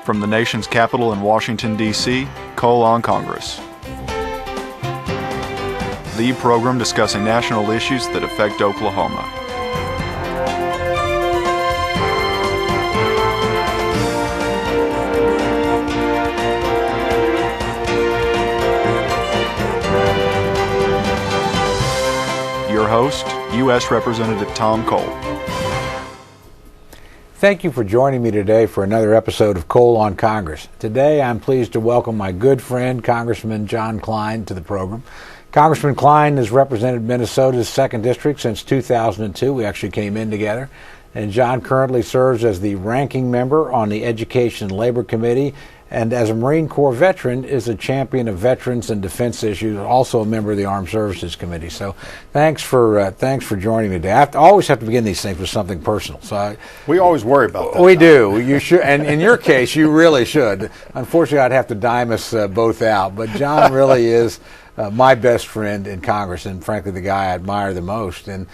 From the nation's capital in Washington, D.C., Cole on Congress. The program discussing national issues that affect Oklahoma. Your host, U.S. Representative Tom Cole. Thank you for joining me today for another episode of Cole on Congress. Today I'm pleased to welcome my good friend, Congressman John Kline, to the program. Congressman Kline has represented Minnesota's 2nd District since 2002. We actually came in together. And John currently serves as the ranking member on the Education and Labor Committee, and as a Marine Corps veteran is a champion of veterans and defense issues, also a member of the Armed Services Committee. So thanks for joining me today. I always have to begin these things with something personal. We always worry about that. We do. You should, and in your case, you really should. Unfortunately, I'd have to dime us both out. But John really is my best friend in Congress, and frankly, the guy I admire the most. And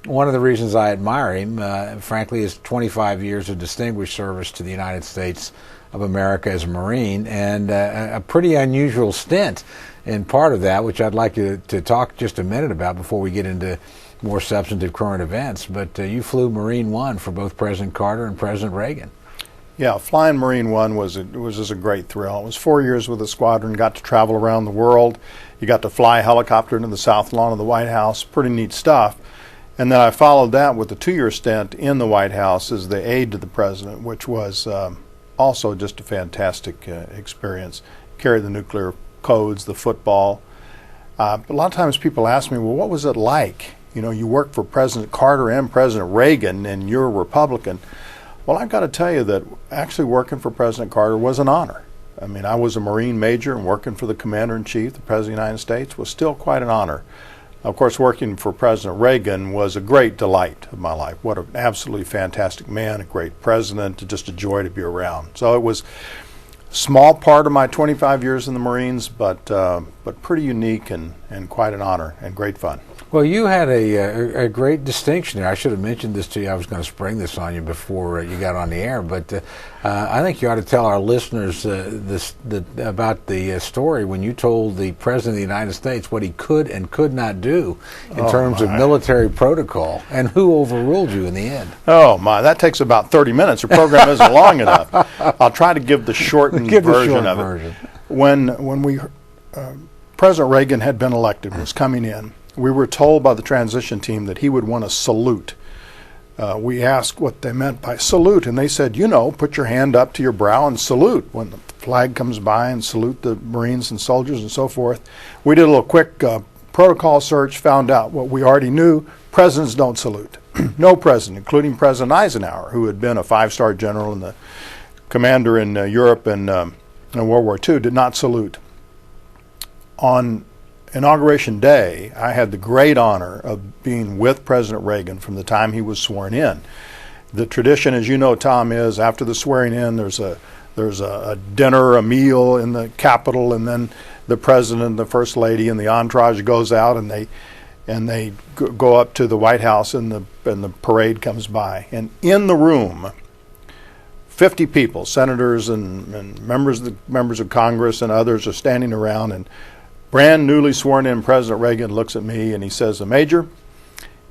one of the reasons I admire him, frankly, is 25 years of distinguished service to the United States of America as a Marine, and a pretty unusual stint in part of that, which I'd like you to talk just a minute about before we get into more substantive current events. But you flew Marine One for both President Carter and President Reagan. Yeah, flying Marine One was just a great thrill. It was 4 years with the squadron, got to travel around the world. You got to fly a helicopter into the south lawn of the White House. Pretty neat stuff. And then I followed that with a 2-year stint in the White House as the aide to the president, which was also just a fantastic experience. Carried the nuclear codes, the football. But a lot of times people ask me, well, what was it like? You know, you worked for President Carter and President Reagan, and you're a Republican. Well, I've got to tell you that actually working for President Carter was an honor. I mean, I was a Marine major, and working for the Commander-in-Chief, the President of the United States, was still quite an honor. Of course, working for President Reagan was a great delight of my life. What an absolutely fantastic man, a great president, just a joy to be around. So it was a small part of my 25 years in the Marines, but pretty unique and quite an honor and great fun. Well, you had a great distinction there. I should have mentioned this to you. I was going to spring this on you before you got on the air, but I think you ought to tell our listeners about the story when you told the President of the United States what he could and could not do in terms of military protocol, and who overruled you in the end. Oh, my, that takes about 30 minutes. The program isn't long enough. I'll try to give the shortened version of it. When President Reagan had been elected, was coming in, we were told by the transition team that he would want to salute. We asked what they meant by salute, and they said, you know, put your hand up to your brow and salute when the flag comes by, and salute the Marines and soldiers and so forth. We did a little quick protocol search, found out what we already knew. Presidents don't salute. No president, including President Eisenhower, who had been a 5-star general and the commander in Europe and in World War II, did not salute. On Inauguration Day, I had the great honor of being with President Reagan from the time he was sworn in. The tradition, as you know, Tom, is after the swearing in, there's a dinner, a meal in the Capitol, and then the President and the First Lady and the entourage goes out, and they go up to the White House, and the parade comes by. And in the room, 50 people, senators and members of Congress and others, are standing around, and brand newly sworn in President Reagan looks at me and he says, Major,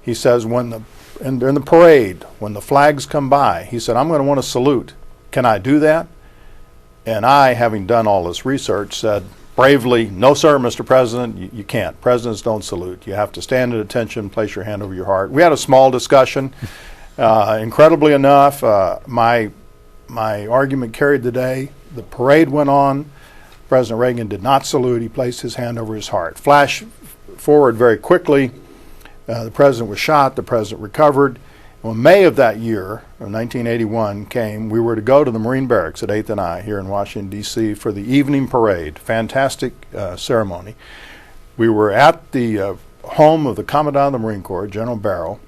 he says, in the parade, when the flags come by, he said, I'm going to want to salute. Can I do that? And I, having done all this research, said bravely, no, sir, Mr. President, you can't. Presidents don't salute. You have to stand at attention, place your hand over your heart. We had a small discussion. Incredibly enough, my argument carried the day. The parade went on. President Reagan did not salute. He placed his hand over his heart. Flash forward very quickly. The president was shot. The president recovered. When May of that year, 1981, came, we were to go to the Marine Barracks at 8th and I here in Washington, D.C. for the evening parade. Fantastic ceremony. We were at the home of the Commandant of the Marine Corps, General Barrow.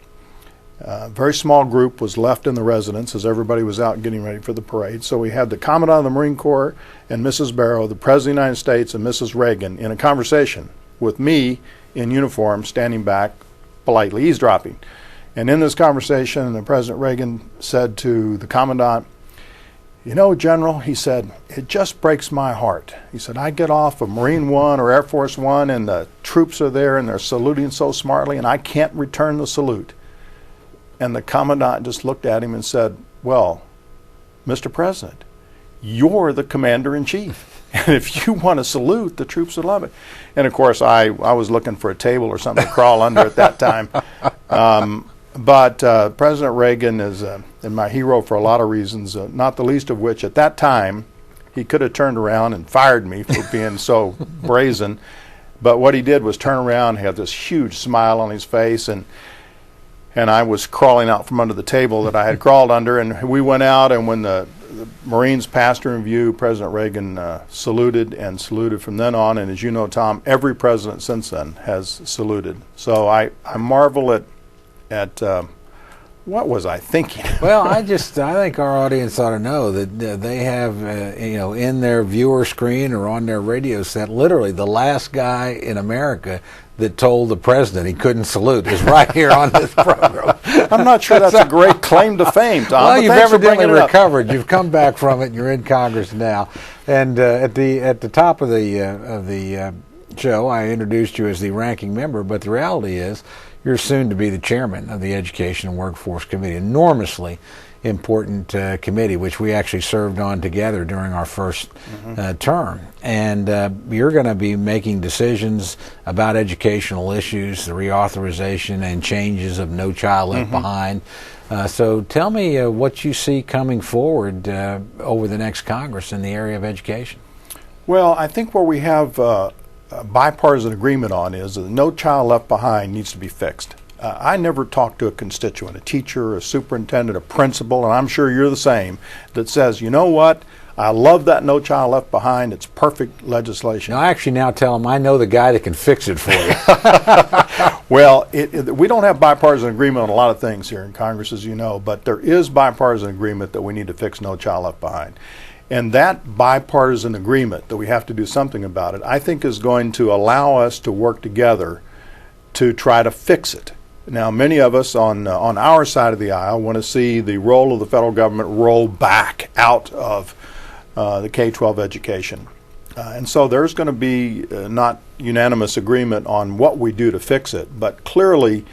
A very small group was left in the residence as everybody was out getting ready for the parade. So we had the Commandant of the Marine Corps and Mrs. Barrow, the President of the United States, and Mrs. Reagan in a conversation with me in uniform standing back, politely eavesdropping. And in this conversation, President Reagan said to the Commandant, "You know, General," he said, "it just breaks my heart." He said, "I get off of Marine One or Air Force One and the troops are there and they're saluting so smartly and I can't return the salute." And the commandant just looked at him and said, "Well, Mr. President, you're the commander-in-chief. And if you want to salute, the troops would love it." And of course, I was looking for a table or something to crawl under at that time. But President Reagan is my hero for a lot of reasons, not the least of which, at that time, he could have turned around and fired me for being so brazen. But what he did was turn around, had this huge smile on his face, and I was crawling out from under the table that I had crawled under, and we went out, and when the Marines passed her in view, President Reagan saluted and saluted from then on, and as you know, Tom, every president since then has saluted. So I marvel at what was I thinking? Well, I think our audience ought to know that they have, in their viewer screen or on their radio set, literally the last guy in America that told the president he couldn't salute is right here on this program. I'm not sure that's a great claim to fame, Tom. Well, you've evidently recovered. You've come back from it, and you're in Congress now. And at the top of the show, I introduced you as the ranking member, but the reality is you're soon to be the chairman of the Education and Workforce Committee, enormously important committee, which we actually served on together during our first term. And you're going to be making decisions about educational issues, the reauthorization and changes of No Child Left Behind. So tell me what you see coming forward over the next Congress in the area of education. Well, I think where we have a bipartisan agreement on is that No Child Left Behind needs to be fixed. I never talked to a constituent, a teacher, a superintendent, a principal, and I'm sure you're the same, that says, "You know what, I love that No Child Left Behind. It's perfect legislation." Now, I actually now tell them I know the guy that can fix it for you. Well, we don't have bipartisan agreement on a lot of things here in Congress, as you know, but there is bipartisan agreement that we need to fix No Child Left Behind. And that bipartisan agreement that we have to do something about it, I think is going to allow us to work together to try to fix it. Now, many of us on our side of the aisle want to see the role of the federal government roll back out of the K-12 education. And so there's going to be not unanimous agreement on what we do to fix it, but clearly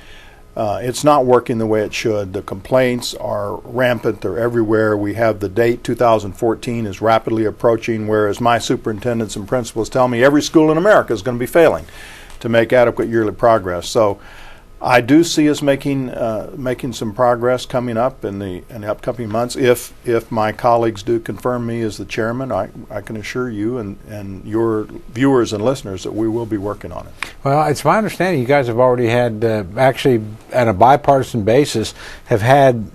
it's not working the way it should. The complaints are rampant. They're everywhere. We have the date 2014 is rapidly approaching, whereas my superintendents and principals tell me every school in America is going to be failing to make adequate yearly progress. So I do see us making some progress coming up in the upcoming months. If my colleagues do confirm me as the chairman, I can assure you and your viewers and listeners that we will be working on it. Well, it's my understanding you guys have already had, actually at a bipartisan basis, have had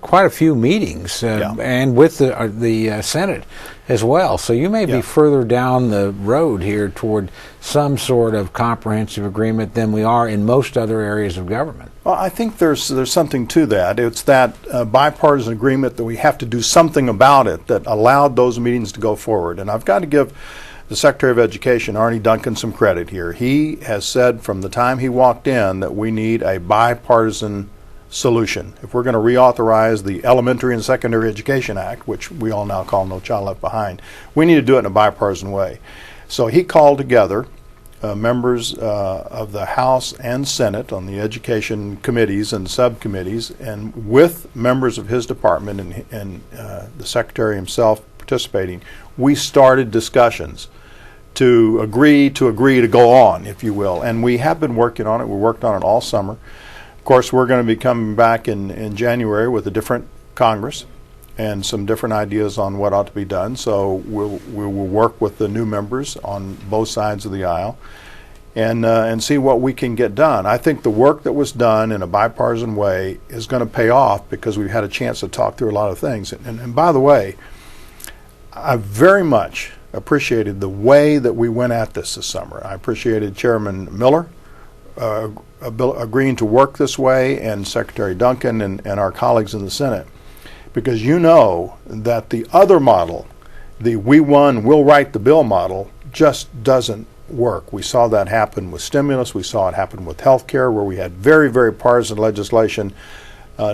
quite a few meetings, and with the Senate as well. So you may be further down the road here toward some sort of comprehensive agreement than we are in most other areas of government. Well, I think there's something to that. It's that bipartisan agreement that we have to do something about it that allowed those meetings to go forward. And I've got to give the Secretary of Education, Arnie Duncan, some credit here. He has said from the time he walked in that we need a bipartisan solution. If we're going to reauthorize the Elementary and Secondary Education Act, which we all now call No Child Left Behind, we need to do it in a bipartisan way. So he called together members of the House and Senate on the education committees and subcommittees, and with members of his department and the Secretary himself participating, we started discussions to agree to go on, if you will. And we have been working on it. We worked on it all summer. Of course, we're going to be coming back in January with a different Congress and some different ideas on what ought to be done. So we will work with the new members on both sides of the aisle and see what we can get done. I think the work that was done in a bipartisan way is going to pay off because we've had a chance to talk through a lot of things. And by the way, I very much appreciated the way that we went at this summer. I appreciated Chairman Miller agreeing to work this way, and Secretary Duncan and our colleagues in the Senate, because you know that the other model, the we won, we'll write the bill model, just doesn't work. We saw that happen with stimulus. We saw it happen with health care, where we had very, very partisan legislation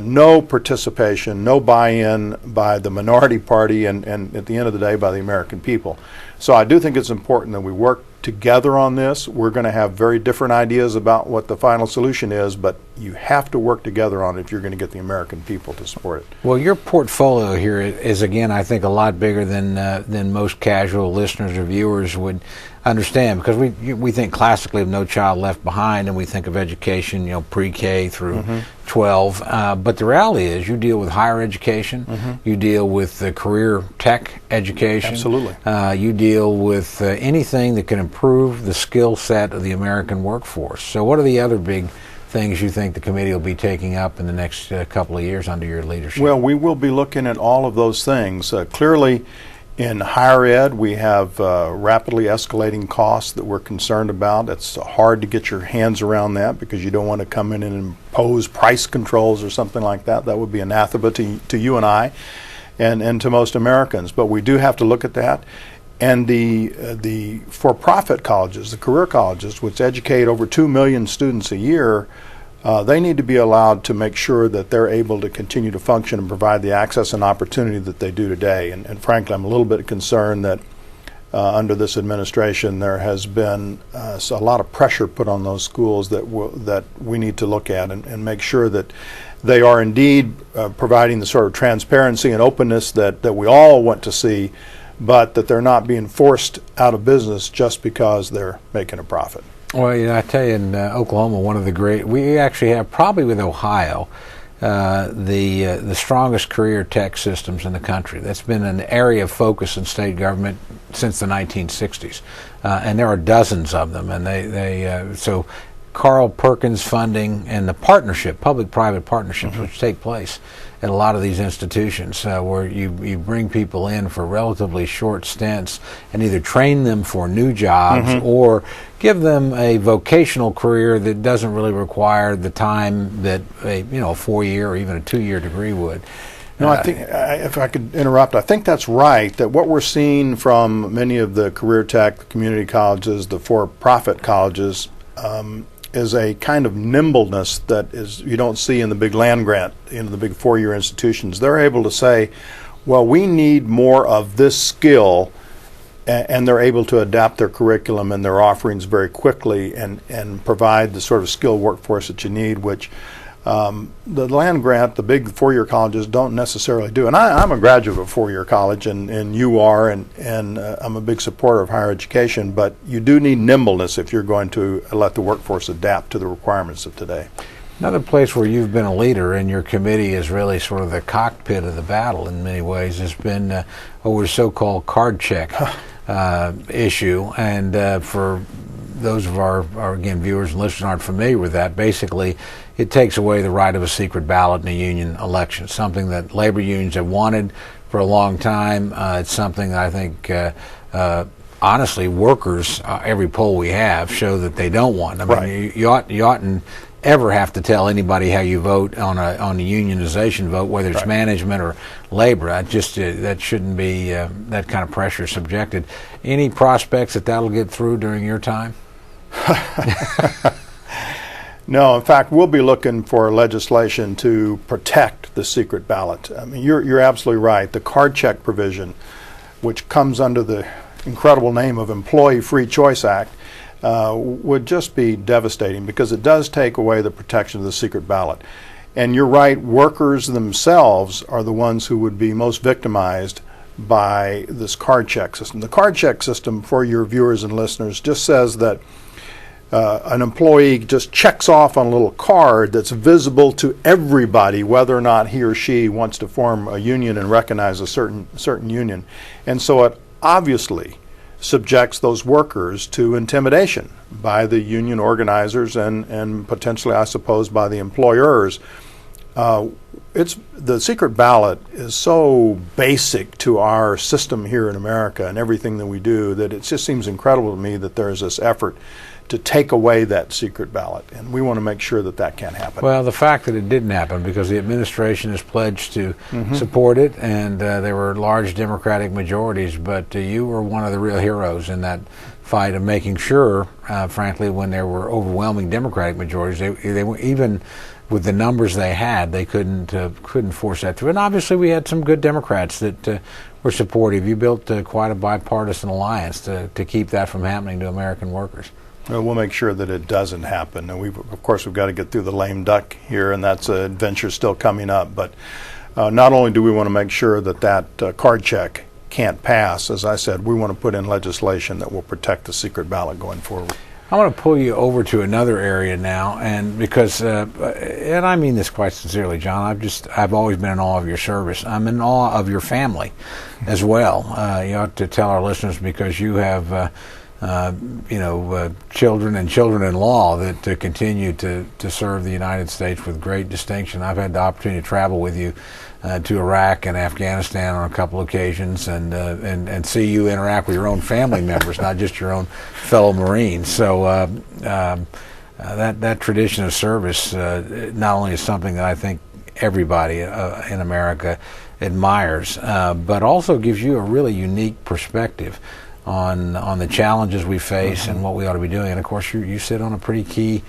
no participation, no buy-in by the minority party, and at the end of the day by the American people. So I do think it's important that we work together on this. We're going to have very different ideas about what the final solution is, but you have to work together on it if you're going to get the American people to support it. Well, your portfolio here is, again, I think a lot bigger than most casual listeners or viewers would understand, because we think classically of No Child Left Behind, and we think of education, pre-K through 12. But the reality is, you deal with higher education, you deal with career tech education. Absolutely. You deal with anything that can improve the skill set of the American workforce. So, what are the other big things you think the committee will be taking up in the next couple of years under your leadership? Well, we will be looking at all of those things. Clearly, in higher ed, we have rapidly escalating costs that we're concerned about. It's hard to get your hands around that because you don't want to come in and impose price controls or something like that. That would be anathema to you and I and to most Americans. But we do have to look at that. And the for-profit colleges, the career colleges, which educate over 2 million students a year, they need to be allowed to make sure that they're able to continue to function and provide the access and opportunity that they do today. And frankly, I'm a little bit concerned that under this administration there has been a lot of pressure put on those schools that we need to look at and make sure that they are indeed providing the sort of transparency and openness that we all want to see, but that they're not being forced out of business just because they're making a profit. Well, I tell you, in Oklahoma, one of the great, we actually have, probably with Ohio, the strongest career tech systems in the country. That's been an area of focus in state government since the 1960s, and there are dozens of them. And so Carl Perkins funding and the partnership, public-private partnerships, which take place at a lot of these institutions, where you bring people in for relatively short stints and either train them for new jobs or give them a vocational career that doesn't really require the time that a 4-year or even a 2-year degree would. No, I think, if I could interrupt, I think that's right, that what we're seeing from many of the career tech, the community colleges, the for-profit colleges, is a kind of nimbleness that you don't see in the big land grant, the big 4-year institutions. They're able to say, well, we need more of this skill, and they're able to adapt their curriculum and their offerings very quickly and provide the sort of skilled workforce that you need, which the land grant, the big 4-year colleges don't necessarily do. And I'm a graduate of a 4-year college, and you are, and I'm a big supporter of higher education, but you do need nimbleness if you're going to let the workforce adapt to the requirements of today. Another place where you've been a leader and your committee is really sort of the cockpit of the battle in many ways has been over the so-called card check issue. And for those of our again, viewers and listeners aren't familiar with that, basically it takes away the right of a secret ballot in a union election, something that labor unions have wanted for a long time. It's something that I think honestly, workers, every poll we have show that they don't want. I mean, you oughtn't ever have to tell anybody how you vote on a unionization vote, whether it's management or labor. That shouldn't be that kind of pressure subjected. Any prospects that'll get through during your time? No, in fact, we'll be looking for legislation to protect the secret ballot. I mean, you're absolutely right. The card check provision, which comes under the incredible name of Employee Free Choice Act, would just be devastating because it does take away the protection of the secret ballot. And you're right, workers themselves are the ones who would be most victimized by this card check system. The card check system, for your viewers and listeners, just says that an employee just checks off on a little card that's visible to everybody whether or not he or she wants to form a union and recognize a certain union. And so it obviously subjects those workers to intimidation by the union organizers and potentially, I suppose, by the employers. The secret ballot is so basic to our system here in America and everything that we do that it just seems incredible to me that there's this effort to take away that secret ballot, and we want to make sure that that can't happen. Well, the fact that it didn't happen, because the administration has pledged to support it, and there were large Democratic majorities, but you were one of the real heroes in that fight of making sure, frankly, when there were overwhelming Democratic majorities, they even with the numbers they had, they couldn't force that through. And obviously, we had some good Democrats that were supportive. You built quite a bipartisan alliance to keep that from happening to American workers. Well, we'll make sure that it doesn't happen. And of course, we've got to get through the lame duck here, and that's an adventure still coming up. But not only do we want to make sure that card check can't pass, as I said, we want to put in legislation that will protect the secret ballot going forward. I want to pull you over to another area now, and because, and I mean this quite sincerely, John, I've always been in awe of your service. I'm in awe of your family as well. You ought to tell our listeners, because you have, children and children-in-law that continue to serve the United States with great distinction. I've had the opportunity to travel with you to Iraq and Afghanistan on a couple occasions, and see you interact with your own family members, not just your own fellow Marines. So that tradition of service not only is something that I think everybody in America admires, but also gives you a really unique perspective on the challenges we face and what we ought to be doing. And of course, you sit on a pretty key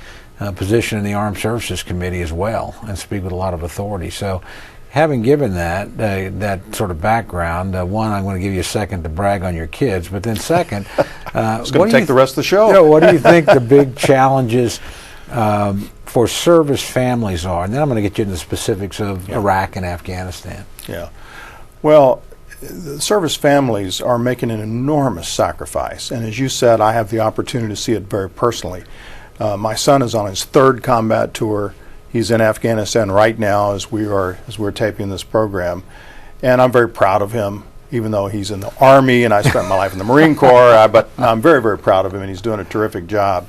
position in the Armed Services Committee as well, and speak with a lot of authority. So, having given that sort of background, one, I'm going to give you a second to brag on your kids, but then second, it's going to take the rest of the show. What do you think the big challenges for service families are? And then I'm going to get you into the specifics of Iraq and Afghanistan. Yeah. Well, the service families are making an enormous sacrifice, and as you said, I have the opportunity to see it very personally. My son is on his third combat tour. He's in Afghanistan right now as we're taping this program, and I'm very proud of him, even though he's in the Army and I spent my life in the Marine Corps. But I'm very, very proud of him, and he's doing a terrific job.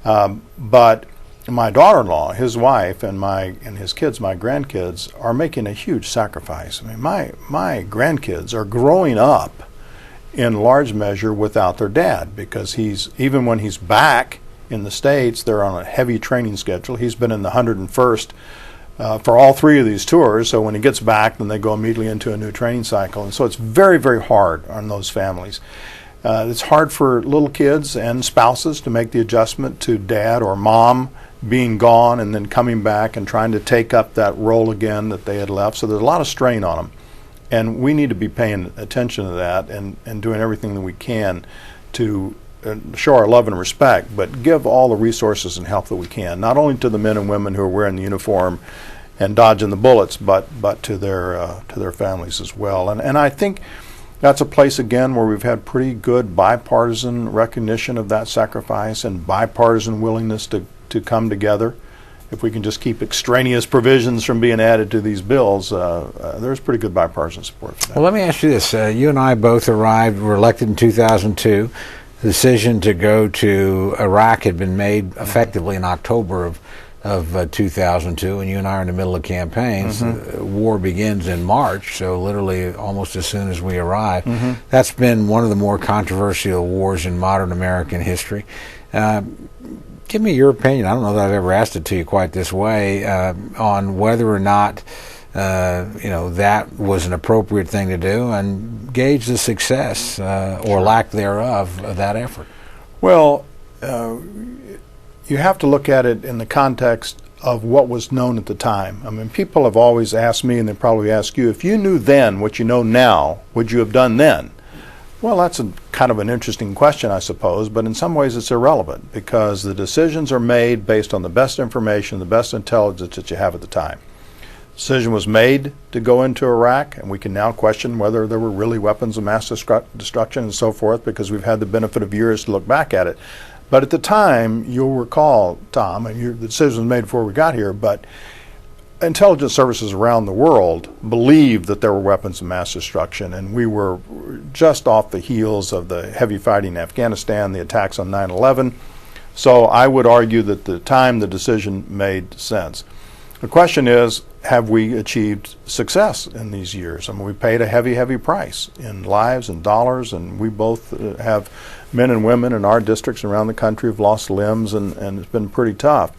But my daughter-in-law, his wife, and his kids, my grandkids, are making a huge sacrifice. I mean, my grandkids are growing up in large measure without their dad, because even when he's back in the States, they're on a heavy training schedule. He's been in the 101st for all three of these tours, so when he gets back, then they go immediately into a new training cycle. And so it's very, very hard on those families. It's hard for little kids and spouses to make the adjustment to dad or mom being gone and then coming back and trying to take up that role again that they had left. So there's a lot of strain on them. And we need to be paying attention to that and doing everything that we can to show our love and respect, but give all the resources and help that we can, not only to the men and women who are wearing the uniform and dodging the bullets, but to their families as well. And I think that's a place, again, where we've had pretty good bipartisan recognition of that sacrifice and bipartisan willingness to come together. If we can just keep extraneous provisions from being added to these bills, there's pretty good bipartisan support for that. Well, let me ask you this. You and I both were elected in 2002. The decision to go to Iraq had been made effectively in October of 2002, and you and I are in the middle of campaigns. War begins in March, so literally almost as soon as we arrive. That's been one of the more controversial wars in modern American history. Give me your opinion. I don't know that I've ever asked it to you quite this way, on whether or not that was an appropriate thing to do, and gauge the success or lack thereof of that effort. Well, you have to look at it in the context of what was known at the time. I mean, people have always asked me, and they probably ask you, if you knew then what you know now, would you have done then? Well, that's kind of an interesting question, I suppose, but in some ways it's irrelevant, because the decisions are made based on the best information, the best intelligence that you have at the time. The decision was made to go into Iraq, and we can now question whether there were really weapons of mass destruction and so forth, because we've had the benefit of years to look back at it. But at the time, you'll recall, Tom, and the decision was made before we got here, but intelligence services around the world believed that there were weapons of mass destruction, and we were just off the heels of the heavy fighting in Afghanistan, the attacks on 9/11. So I would argue that at the time the decision made sense. The question is, have we achieved success in these years? I mean, we paid a heavy, heavy price in lives and dollars, and we both have men and women in our districts around the country have lost limbs, and it's been pretty tough.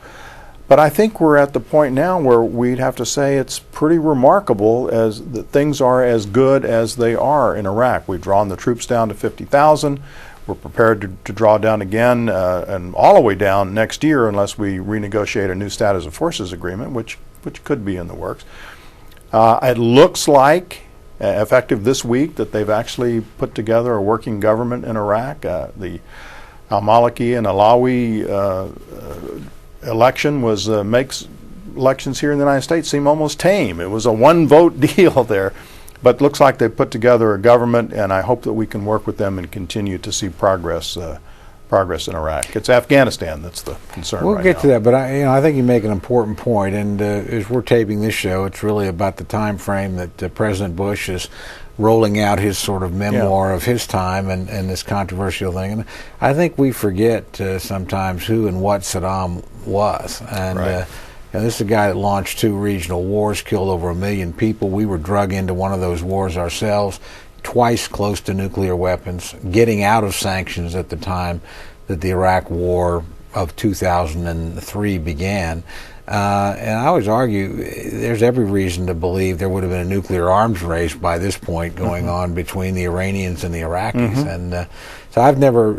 But I think we're at the point now where we'd have to say it's pretty remarkable as that things are as good as they are in Iraq. We've drawn the troops down to 50,000. We're prepared to draw down again and all the way down next year unless we renegotiate a new status of forces agreement, which could be in the works. It looks like, effective this week, that they've actually put together a working government in Iraq. The al-Maliki and Alawi election makes elections here in the United States seem almost tame. It was a one-vote deal there. But it looks like they've put together a government, and I hope that we can work with them and continue to see progress in Iraq. It's Afghanistan that's the concern right now. We'll get to that, but I think you make an important point, and as we're taping this show, it's really about the time frame that President Bush is rolling out his sort of memoir of his time and this controversial thing. And I think we forget sometimes who and what Saddam was. And right. And this is a guy that launched 2 regional wars, killed over 1 million people. We were drug into one of those wars ourselves, twice close to nuclear weapons, getting out of sanctions at the time that the Iraq War of 2003 began. And I always argue there's every reason to believe there would have been a nuclear arms race by this point going on between the Iranians and the Iraqis. And so I've never,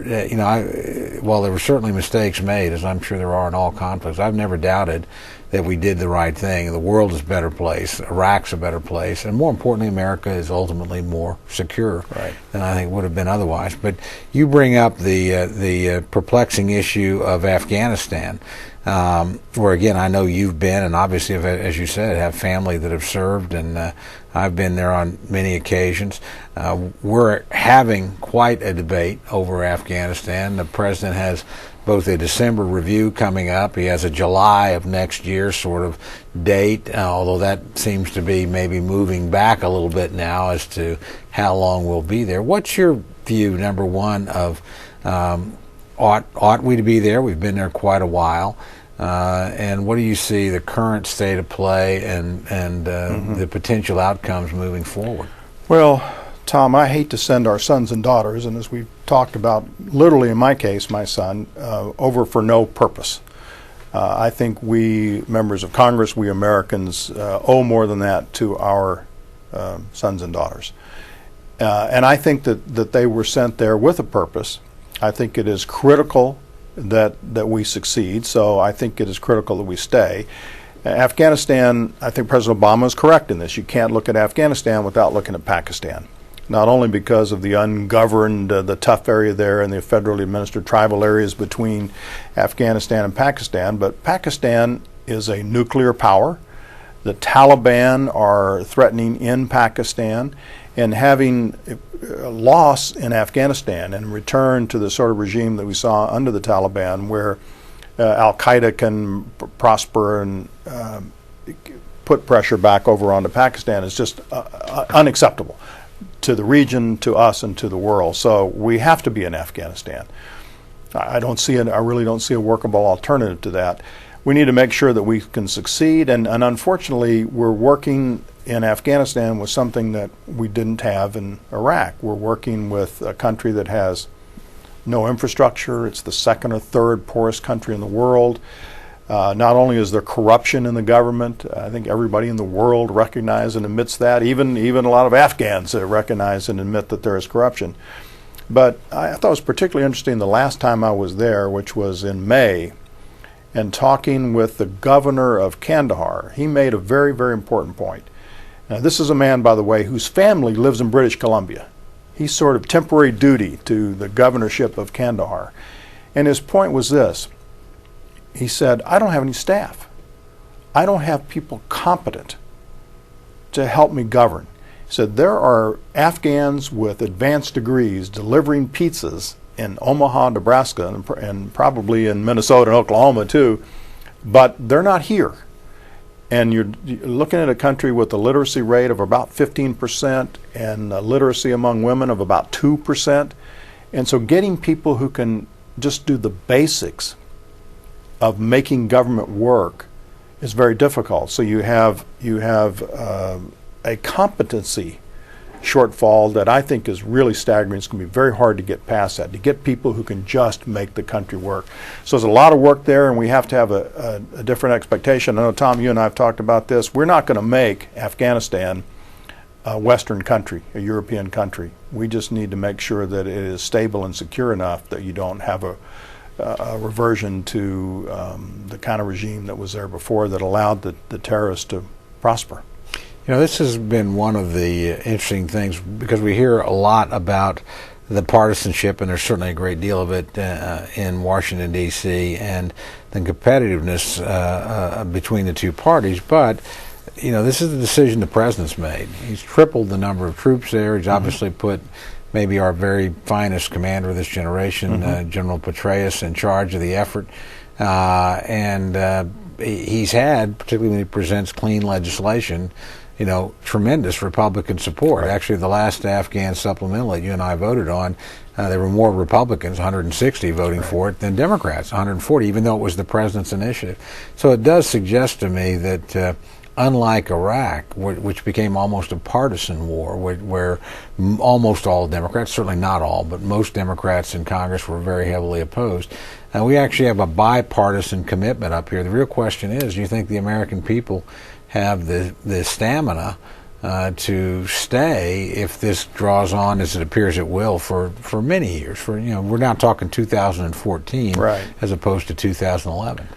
while there were certainly mistakes made, as I'm sure there are in all conflicts, I've never doubted that we did the right thing. The world is a better place. Iraq's a better place. And more importantly, America is ultimately more secure than I think would have been otherwise. But you bring up the perplexing issue of Afghanistan, where, again, I know you've been, and obviously, as you said, have family that have served, and I've been there on many occasions. We're having quite a debate over Afghanistan. The president has both a December review coming up. He has a July of next year sort of date, although that seems to be maybe moving back a little bit now as to how long we'll be there. What's your view, number one, of ought we to be there? We've been there quite a while. And what do you see the current state of play and the potential outcomes moving forward? Well, Tom, I hate to send our sons and daughters, and as we've talked about, literally in my case, my son, over for no purpose. I think we, members of Congress, we Americans, owe more than that to our sons and daughters. And I think that they were sent there with a purpose. I think it is critical that we succeed, so I think it is critical that we stay. Afghanistan, I think President Obama is correct in this. You can't look at Afghanistan without looking at Pakistan. Not only because of the ungoverned, the tough area there and the federally administered tribal areas between Afghanistan and Pakistan, but Pakistan is a nuclear power. The Taliban are threatening in Pakistan, and having a loss in Afghanistan and return to the sort of regime that we saw under the Taliban, where Al-Qaeda can prosper and put pressure back over onto Pakistan, is just unacceptable to the region, to us, and to the world. So we have to be in Afghanistan. I really don't see a workable alternative to that. We need to make sure that we can succeed, and unfortunately, we're working in Afghanistan with something that we didn't have in Iraq. We're working with a country that has no infrastructure. It's the second or third poorest country in the world. Not only is there corruption in the government, I think everybody in the world recognizes and admits that. Even a lot of Afghans recognize and admit that there is corruption. But I thought it was particularly interesting the last time I was there, which was in May, and talking with the governor of Kandahar. He made a very, very important point. Now, this is a man, by the way, whose family lives in British Columbia. He's sort of temporary duty to the governorship of Kandahar. And his point was this. He said, I don't have any staff. I don't have people competent to help me govern. He said, there are Afghans with advanced degrees delivering pizzas in Omaha, Nebraska, and probably in Minnesota and Oklahoma too, but they're not here. And you're looking at a country with a literacy rate of about 15% and literacy among women of about 2%. And so getting people who can just do the basics of making government work is very difficult. So you have a competency shortfall that I think is really staggering. It's going to be very hard to get past that, to get people who can just make the country work. So there's a lot of work there, and we have to have a different expectation. I know, Tom, you and I have talked about this. We're not going to make Afghanistan a Western country, a European country. We just need to make sure that it is stable and secure enough that you don't have a reversion to the kind of regime that was there before that allowed the terrorists to prosper. You know, this has been one of the interesting things because we hear a lot about the partisanship, and there's certainly a great deal of it in Washington, D.C., and the competitiveness between the two parties. But, you know, this is the decision the president's made. He's tripled the number of troops there. He's obviously put maybe our very finest commander of this generation, General Petraeus, in charge of the effort. And he's had, particularly when he presents clean legislation, you know, tremendous Republican support. Right. Actually, the last Afghan supplemental that you and I voted on, there were more Republicans, 160 voting for it, than Democrats, 140, even though it was the president's initiative. So it does suggest to me that unlike Iraq, which became almost a partisan war, where almost all Democrats, certainly not all, but most Democrats in Congress were very heavily opposed, we actually have a bipartisan commitment up here. The real question is, do you think the American people have the stamina to stay if this draws on, as it appears it will, for many years? For, you know, we're now talking 2014 right, as opposed to 2011.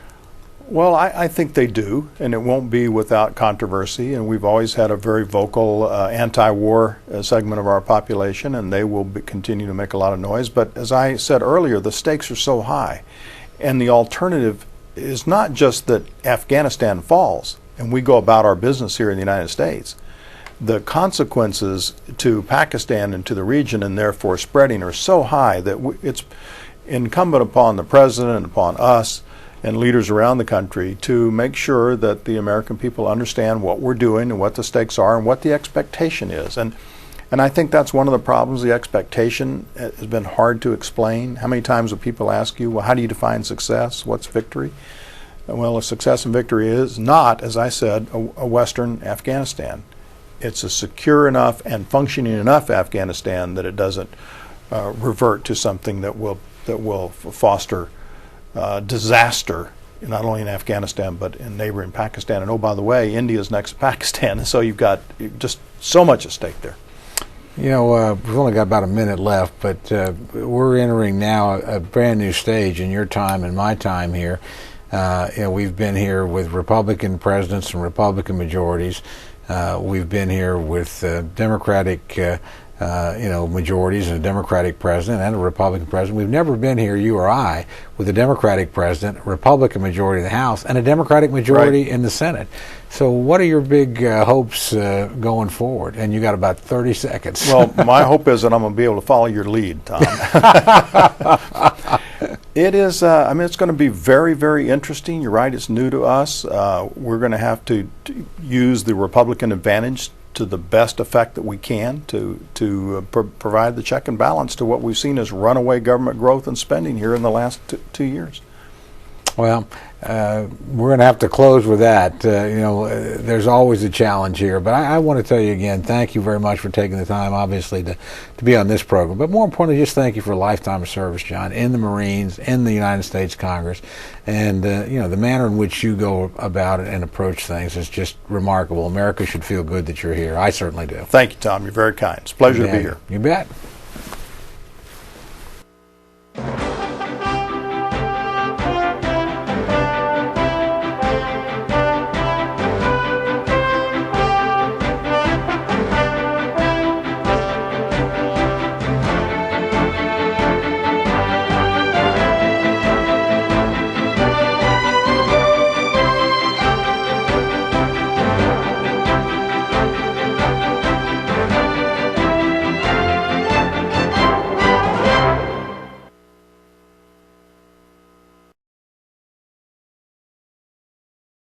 Well, I think they do, and it won't be without controversy. And we've always had a very vocal anti-war segment of our population, and they will continue to make a lot of noise. But as I said earlier, the stakes are so high, and the alternative is not just that Afghanistan falls and we go about our business here in the United States. The consequences to Pakistan and to the region, and therefore spreading, are so high that it's incumbent upon the president and upon us and leaders around the country to make sure that the American people understand what we're doing and what the stakes are and what the expectation is. And I think that's one of the problems. The expectation has been hard to explain. How many times have people ask you, well, how do you define success? What's victory? Well, a success and victory is not, as I said, a Western Afghanistan. It's a secure enough and functioning enough Afghanistan that it doesn't revert to something that will foster disaster, not only in Afghanistan but in neighboring Pakistan. And oh, by the way, India's next to Pakistan, and so you've got just so much at stake there. You know, we've only got about a minute left, but we're entering now a brand new stage in your time and my time here. You know, we've been here with Republican presidents and Republican majorities. We've been here with Democratic majorities and a Democratic president and a Republican president. We've never been here, you or I, with a Democratic president, a Republican majority in the House, and a Democratic majority in the Senate. So what are your big hopes going forward? And you got about 30 seconds. Well, my hope is that I'm going to be able to follow your lead, Tom. It is, it's going to be very, very interesting. You're right, it's new to us. We're going to have to use the Republican advantage to the best effect that we can to provide the check and balance to what we've seen as runaway government growth and spending here in the last 2 years. Well, we're going to have to close with that. There's always a challenge here. But I want to tell you again, thank you very much for taking the time, obviously, to be on this program. But more importantly, just thank you for a lifetime of service, John, in the Marines, in the United States Congress. And, the manner in which you go about it and approach things is just remarkable. America should feel good that you're here. I certainly do. Thank you, Tom. You're very kind. It's a pleasure to be here. You bet.